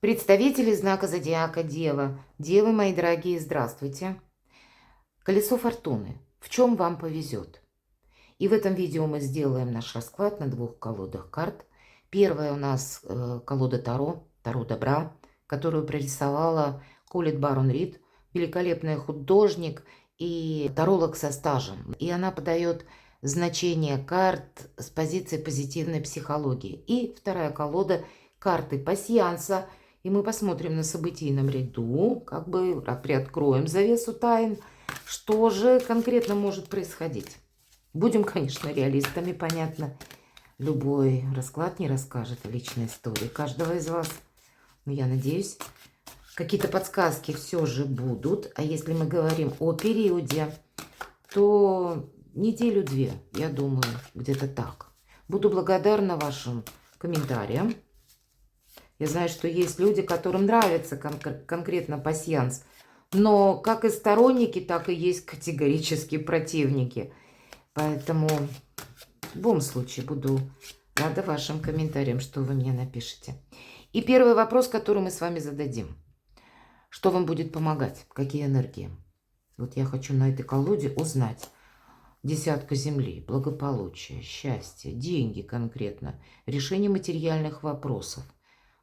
Представители знака зодиака Дева. Девы, мои дорогие, здравствуйте. Колесо фортуны. В чем вам повезет? И в этом видео мы сделаем наш расклад на двух колодах карт. Первая у нас колода Таро, Таро добра, которую прорисовала Колет Барон Рид, великолепный художник и таролог со стажем. И она подает значение карт с позиции позитивной психологии. И вторая колода карты пасьянса. И мы посмотрим на событийном ряду, как бы приоткроем завесу тайн, что же конкретно может происходить. Будем, конечно, реалистами, понятно. Любой расклад не расскажет о личной истории каждого из вас. Но я надеюсь, какие-то подсказки все же будут. А если мы говорим о периоде, то неделю-две, я думаю, где-то так. Буду благодарна вашим комментариям. Я знаю, что есть люди, которым нравится конкретно пасьянс. Но как и сторонники, так и есть категорические противники. Поэтому в любом случае буду рада вашим комментариям, что вы мне напишите. И первый вопрос, который мы с вами зададим. Что вам будет помогать? Какие энергии? Вот я хочу на этой колоде узнать. Десятка земли, благополучие, счастье, деньги конкретно, решение материальных вопросов.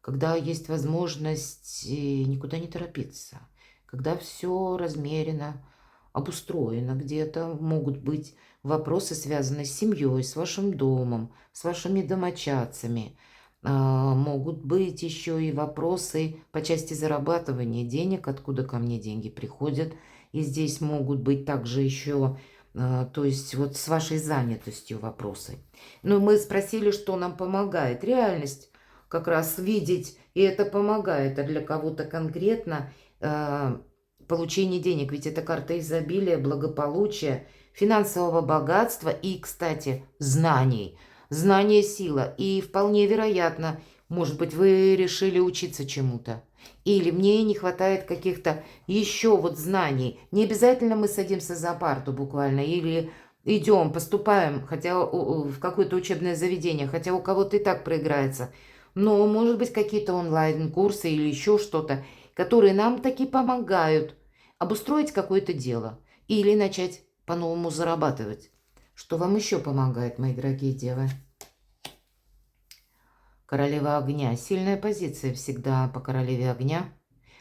Когда есть возможность никуда не торопиться, когда все размерено, обустроено где-то, могут быть вопросы, связанные с семьей, с вашим домом, с вашими домочадцами. Могут быть еще и вопросы по части зарабатывания денег, откуда ко мне деньги приходят. И здесь могут быть также еще, то есть вот с вашей занятостью вопросы. Но мы спросили, что нам помогает. Реальность как раз видеть, и это помогает. А для кого-то конкретно получение денег, ведь это карта изобилия, благополучия, финансового богатства и, кстати, знаний. Знание – сила. И вполне вероятно, может быть, вы решили учиться чему-то. Или мне не хватает каких-то еще вот знаний. Не обязательно мы садимся за парту буквально, или идем, поступаем хотя в какое-то учебное заведение, хотя у кого-то и так проиграется. Но, может быть, какие-то онлайн-курсы или еще что-то, которые нам таки помогают обустроить какое-то дело или начать по-новому зарабатывать. Что вам еще помогает, мои дорогие девы? Королева огня. Сильная позиция всегда по королеве огня.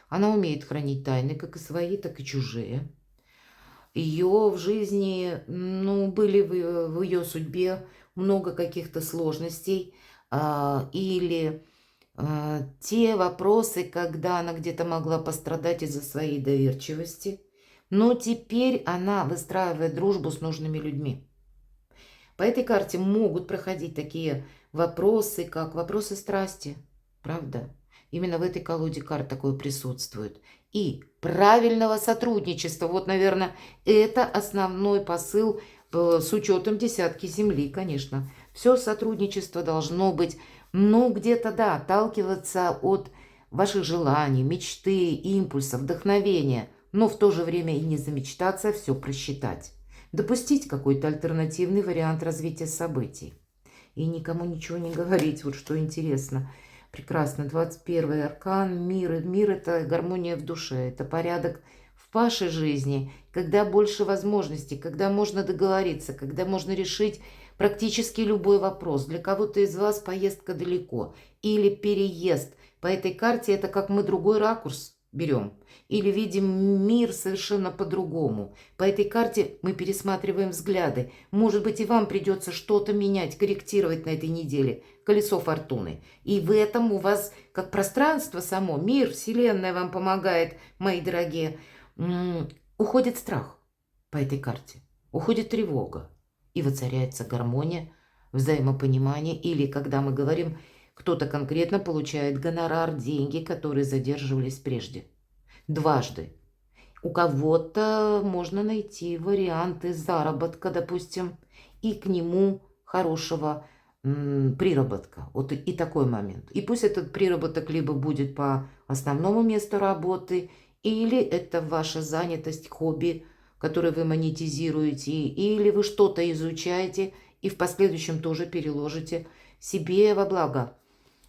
Она умеет хранить тайны, как и свои, так и чужие. Ее в жизни, были в ее судьбе много каких-то сложностей или те вопросы, когда она где-то могла пострадать из-за своей доверчивости. Но теперь она выстраивает дружбу с нужными людьми. По этой карте могут проходить такие вопросы, как вопросы страсти. Правда? Именно в этой колоде карт такое присутствует. И правильного сотрудничества. Вот, наверное, это основной посыл с учетом десятки земли, конечно. Все сотрудничество должно быть, где-то, да, отталкиваться от ваших желаний, мечты, импульсов, вдохновения, но в то же время и не замечтаться, все просчитать. Допустить какой-то альтернативный вариант развития событий. И никому ничего не говорить, вот что интересно. Прекрасно. 21-й аркан, мир. Мир – это гармония в душе, это порядок в вашей жизни, когда больше возможностей, когда можно договориться, когда можно решить практически любой вопрос. Для кого-то из вас поездка далеко или переезд. По этой карте это как мы другой ракурс берем или видим мир совершенно по-другому. По этой карте мы пересматриваем взгляды. Может быть, и вам придется что-то менять, корректировать на этой неделе. Колесо фортуны. И в этом у вас, как пространство само, мир, вселенная вам помогает, мои дорогие. Уходит страх по этой карте. Уходит тревога. И воцаряется гармония, взаимопонимание. Или, когда мы говорим, кто-то конкретно получает гонорар, деньги, которые задерживались прежде. Дважды. У кого-то можно найти варианты заработка, допустим, и к нему хорошего приработка. Вот и такой момент. И пусть этот приработок либо будет по основному месту работы, или это ваша занятость, хобби, которое вы монетизируете, или вы что-то изучаете и в последующем тоже переложите себе во благо.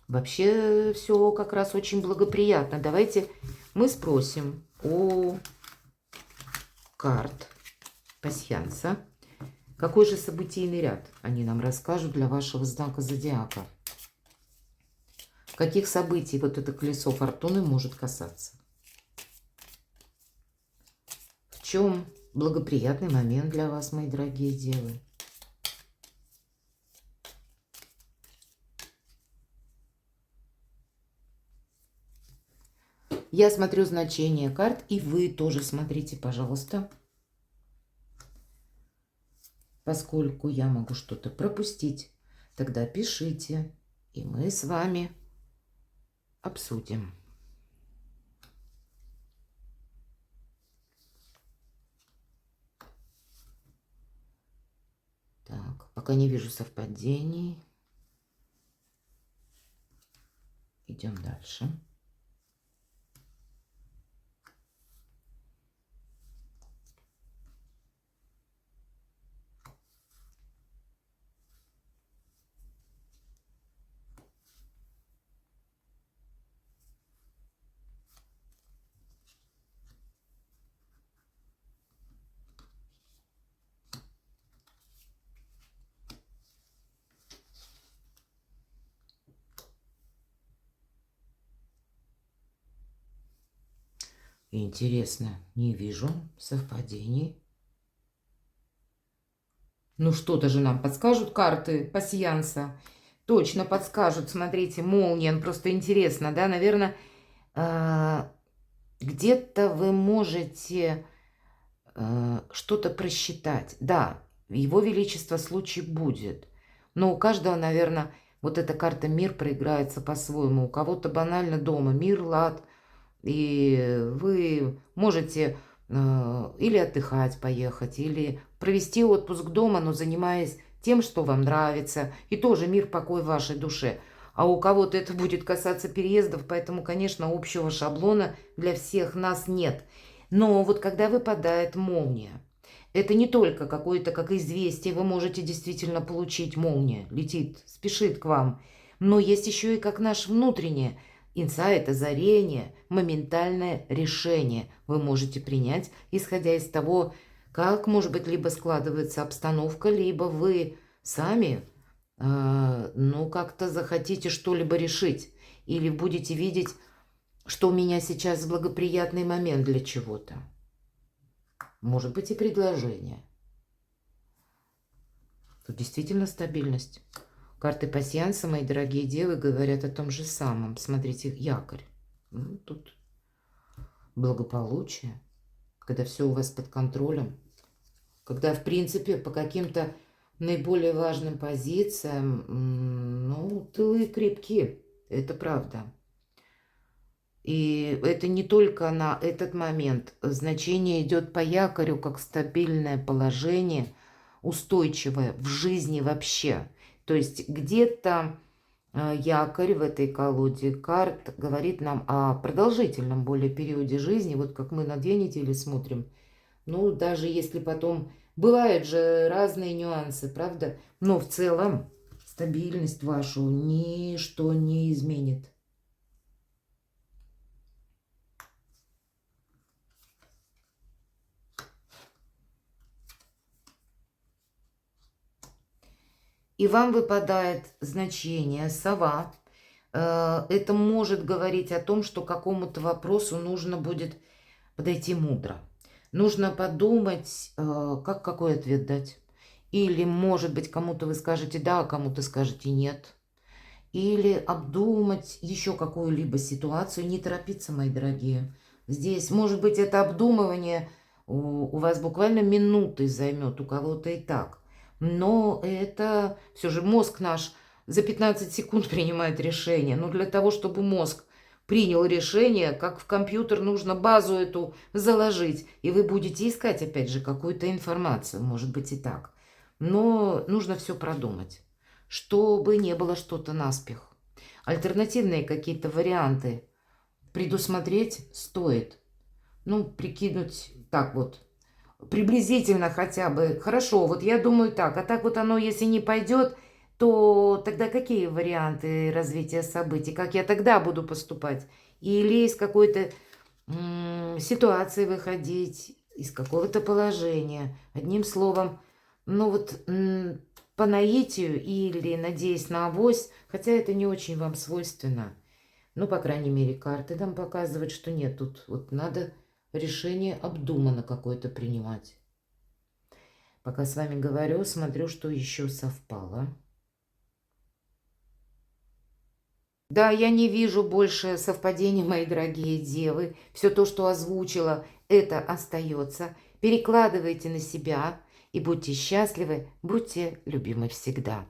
Вообще все как раз очень благоприятно. Давайте мы спросим у карт пасьянса, какой же событийный ряд они нам расскажут для вашего знака зодиака. Каких событий вот это колесо фортуны может касаться? В чем благоприятный момент для вас, мои дорогие девы? Я смотрю значение карт, и вы тоже смотрите, пожалуйста. Поскольку я могу что-то пропустить, тогда пишите, и мы с вами обсудим. Так, пока не вижу совпадений. Идем дальше. Интересно, не вижу совпадений. Ну что-то же нам подскажут карты пасьянса. Точно подскажут. Смотрите, молния. Просто интересно, да? Наверное, где-то вы можете что-то просчитать. Да, его величество случай будет. Но у каждого, наверное, вот эта карта мир проиграется по-своему. У кого-то банально дома мир, лад. И вы можете или отдыхать, поехать, или провести отпуск дома, но занимаясь тем, что вам нравится, и тоже мир, покой в вашей душе. А у кого-то это будет касаться переездов, поэтому, конечно, общего шаблона для всех нас нет. Но вот когда выпадает молния, это не только какое-то как известие, вы можете действительно получить, молния летит, спешит к вам, но есть еще и как наш внутреннее инсайт, озарение, моментальное решение вы можете принять, исходя из того, как, может быть, либо складывается обстановка, либо вы сами, ну, как-то захотите что-либо решить, или будете видеть, что у меня сейчас благоприятный момент для чего-то. Может быть, и предложение. Тут действительно стабильность. Карты пасьянса, мои дорогие девы, говорят о том же самом. Смотрите, якорь. Ну, тут благополучие, когда все у вас под контролем. Когда, в принципе, по каким-то наиболее важным позициям, ну, тылы крепки. Это правда. И это не только на этот момент. Значение идет по якорю, как стабильное положение, устойчивое в жизни вообще. То есть где-то якорь в этой колоде карт говорит нам о продолжительном более периоде жизни. Вот как мы на 2 недели смотрим. Ну, даже если потом... Бывают же разные нюансы, правда? Но в целом стабильность вашу ничто не изменит. И вам выпадает значение «сова». Это может говорить о том, что к какому-то вопросу нужно будет подойти мудро. Нужно подумать, как какой ответ дать. Или, может быть, кому-то вы скажете «да», а кому-то скажете «нет». Или обдумать еще какую-либо ситуацию. Не торопиться, мои дорогие. Здесь, может быть, это обдумывание у вас буквально минуты займет, у кого-то и так. Но это все же мозг наш за 15 секунд принимает решение. Но для того, чтобы мозг принял решение, как в компьютер нужно базу эту заложить. И вы будете искать, опять же, какую-то информацию. Может быть и так. Но нужно все продумать, чтобы не было что-то наспех. Альтернативные какие-то варианты предусмотреть стоит. Ну, прикинуть так вот, приблизительно хотя бы. Хорошо, вот я думаю так, а так вот оно, если не пойдет, то тогда какие варианты развития событий? Как я тогда буду поступать? Или из какой-то ситуации выходить, из какого-то положения? Одним словом, ну вот по наитию или надеясь на авось, хотя это не очень вам свойственно. Ну, по крайней мере, карты нам показывают, что нет, тут вот надо решение обдуманно какое-то принимать. Пока с вами говорю, смотрю, что еще совпало. Да, я не вижу больше совпадений, мои дорогие девы. Все то, что озвучила, это остается. Перекладывайте на себя и будьте счастливы, будьте любимы всегда.